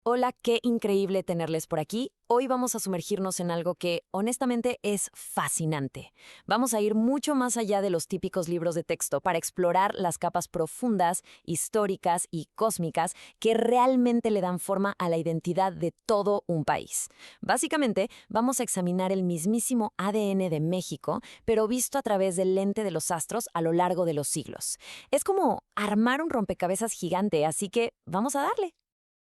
Hola, qué increíble tenerles por aquí. Hoy vamos a sumergirnos en algo que, honestamente, es fascinante. Vamos a ir mucho más allá de los típicos libros de texto para explorar las capas profundas, históricas y cósmicas que realmente le dan forma a la identidad de todo un país. Básicamente, vamos a examinar el mismísimo ADN de México, pero visto a través del lente de los astros a lo largo de los siglos. Es como armar un rompecabezas gigante, así que vamos a darle.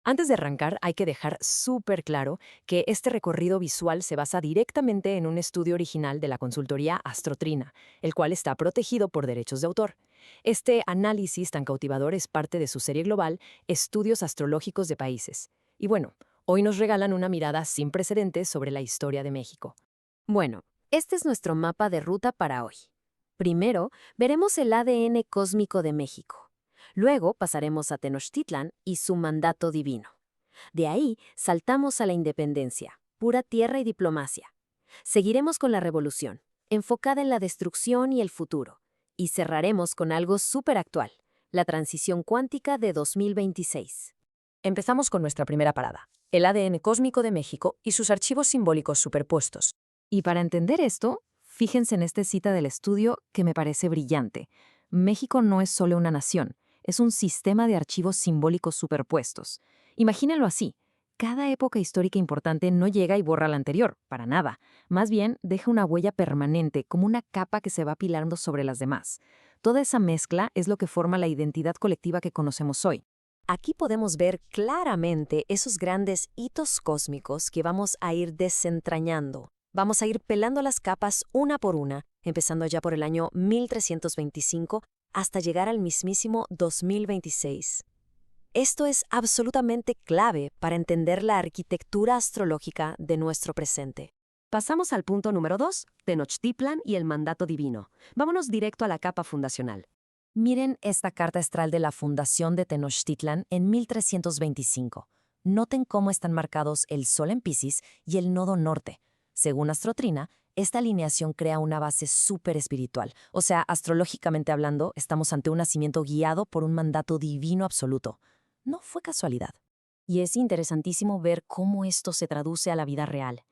Antes de arrancar, hay que dejar súper claro que este recorrido visual se basa directamente en un estudio original de la consultoría Astrotrina, el cual está protegido por derechos de autor. Este análisis tan cautivador es parte de su serie global Estudios Astrológicos de Países. Y bueno, hoy nos regalan una mirada sin precedentes sobre la historia de México. Bueno, este es nuestro mapa de ruta para hoy. Primero, veremos el ADN cósmico de México. Luego pasaremos a Tenochtitlan y su mandato divino. De ahí saltamos a la independencia, pura tierra y diplomacia. Seguiremos con la revolución, enfocada en la destrucción y el futuro. Y cerraremos con algo súper actual, la transición cuántica de 2026. Empezamos con nuestra primera parada, el ADN cósmico de México y sus archivos simbólicos superpuestos. Y para entender esto, fíjense en esta cita del estudio que me parece brillante. México no es solo una nación, es un sistema de archivos simbólicos superpuestos. Imagínenlo así. Cada época histórica importante no llega y borra la anterior, para nada. Más bien, deja una huella permanente, como una capa que se va apilando sobre las demás. Toda esa mezcla es lo que forma la identidad colectiva que conocemos hoy. Aquí podemos ver claramente esos grandes hitos cósmicos que vamos a ir desentrañando. Vamos a ir pelando las capas una por una, empezando ya por el año 1325 hasta llegar al mismísimo 2026. Esto es absolutamente clave para entender la arquitectura astrológica de nuestro presente. Pasamos al punto número 2, Tenochtitlan y el mandato divino. Vámonos directo a la capa fundacional. Miren esta carta astral de la fundación de Tenochtitlan en 1325. Noten cómo están marcados el Sol en Piscis y el nodo norte. Según Astrotrina, esta alineación crea una base súper espiritual. O sea, astrológicamente hablando, estamos ante un nacimiento guiado por un mandato divino absoluto. No fue casualidad. Y es interesantísimo ver cómo esto se traduce a la vida real.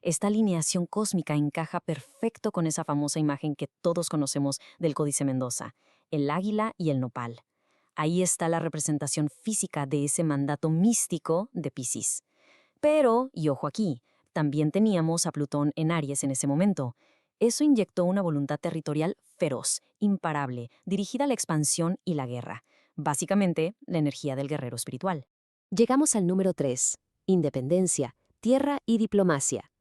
Esta alineación cósmica encaja perfecto con esa famosa imagen que todos conocemos del Códice Mendoza, el águila y el nopal. Ahí está la representación física de ese mandato místico de Piscis. Pero, y ojo aquí, también teníamos a Plutón en Aries en ese momento. Eso inyectó una voluntad territorial feroz, imparable, dirigida a la expansión y la guerra. Básicamente, la energía del guerrero espiritual. Llegamos al número 3, independencia, tierra y diplomacia.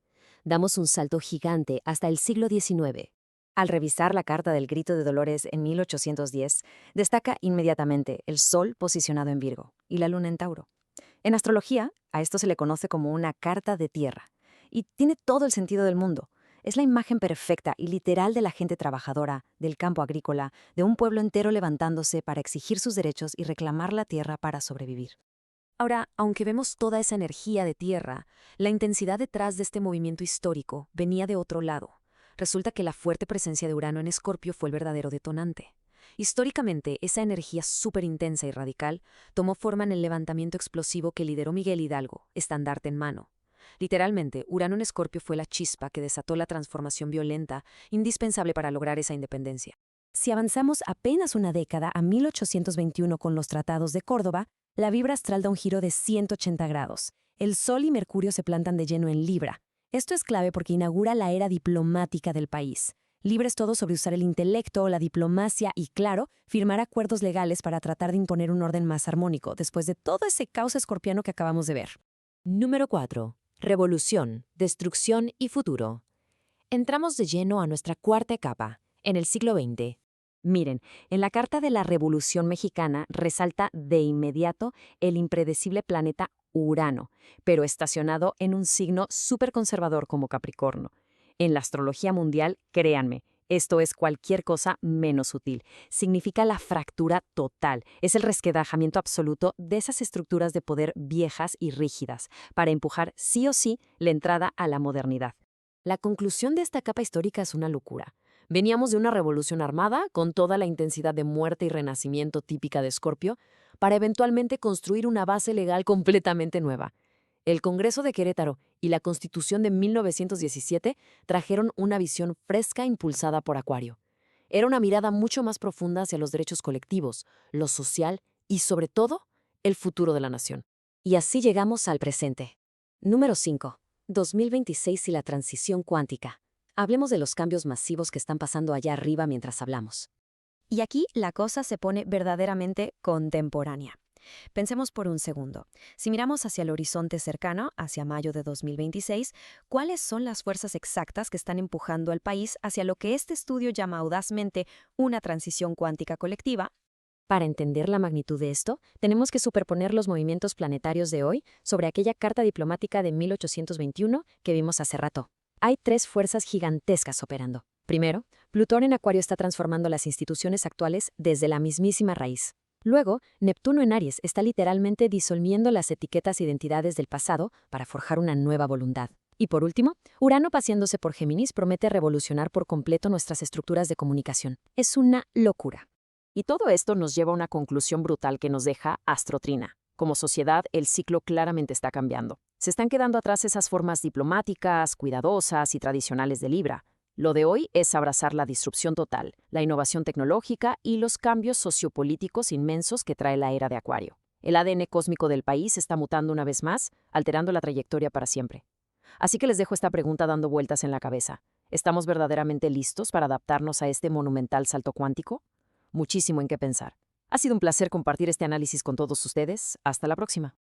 Damos un salto gigante hasta el siglo XIX. Al revisar la Carta del Grito de Dolores en 1810, destaca inmediatamente el Sol posicionado en Virgo y la Luna en Tauro. En astrología, a esto se le conoce como una carta de tierra, y tiene todo el sentido del mundo. Es la imagen perfecta y literal de la gente trabajadora, del campo agrícola, de un pueblo entero levantándose para exigir sus derechos y reclamar la tierra para sobrevivir. Ahora, aunque vemos toda esa energía de tierra, la intensidad detrás de este movimiento histórico venía de otro lado. Resulta que la fuerte presencia de Urano en Escorpio fue el verdadero detonante. Históricamente, esa energía súper intensa y radical tomó forma en el levantamiento explosivo que lideró Miguel Hidalgo, estandarte en mano. Literalmente, Urano en Escorpio fue la chispa que desató la transformación violenta indispensable para lograr esa independencia. Si avanzamos apenas una década a 1821 con los tratados de Córdoba, la vibra astral da un giro de 180 grados. El Sol y Mercurio se plantan de lleno en Libra. Esto es clave porque inaugura la era diplomática del país. Libres todos sobre usar el intelecto, la diplomacia y, claro, firmar acuerdos legales para tratar de imponer un orden más armónico después de todo ese caos escorpiano que acabamos de ver. Número 4. Revolución, destrucción y futuro. Entramos de lleno a nuestra cuarta capa, en el siglo XX. Miren, en la Carta de la Revolución Mexicana resalta de inmediato el impredecible planeta Urano, pero estacionado en un signo súper conservador como Capricornio. En la astrología mundial, créanme, esto es cualquier cosa menos sutil. Significa la fractura total. Es el resquebrajamiento absoluto de esas estructuras de poder viejas y rígidas, para empujar sí o sí la entrada a la modernidad. La conclusión de esta capa histórica es una locura. Veníamos de una revolución armada, con toda la intensidad de muerte y renacimiento típica de Escorpio, para eventualmente construir una base legal completamente nueva. El Congreso de Querétaro y la Constitución de 1917 trajeron una visión fresca impulsada por Acuario. Era una mirada mucho más profunda hacia los derechos colectivos, lo social y, sobre todo, el futuro de la nación. Y así llegamos al presente. Número 5. 2026 y la transición cuántica. Hablemos de los cambios masivos que están pasando allá arriba mientras hablamos. Y aquí la cosa se pone verdaderamente contemporánea. Pensemos por un segundo. Si miramos hacia el horizonte cercano, hacia mayo de 2026, ¿cuáles son las fuerzas exactas que están empujando al país hacia lo que este estudio llama audazmente una transición cuántica colectiva? Para entender la magnitud de esto, tenemos que superponer los movimientos planetarios de hoy sobre aquella carta diplomática de 1821 que vimos hace rato. Hay tres fuerzas gigantescas operando. Primero, Plutón en Acuario está transformando las instituciones actuales desde la mismísima raíz. Luego, Neptuno en Aries está literalmente disolviendo las etiquetas e identidades del pasado para forjar una nueva voluntad. Y por último, Urano paseándose por Géminis promete revolucionar por completo nuestras estructuras de comunicación. Es una locura. Y todo esto nos lleva a una conclusión brutal que nos deja Astrotrina. Como sociedad, el ciclo claramente está cambiando. Se están quedando atrás esas formas diplomáticas, cuidadosas y tradicionales de Libra. Lo de hoy es abrazar la disrupción total, la innovación tecnológica y los cambios sociopolíticos inmensos que trae la era de Acuario. El ADN cósmico del país está mutando una vez más, alterando la trayectoria para siempre. Así que les dejo esta pregunta dando vueltas en la cabeza. ¿Estamos verdaderamente listos para adaptarnos a este monumental salto cuántico? Muchísimo en qué pensar. Ha sido un placer compartir este análisis con todos ustedes. Hasta la próxima.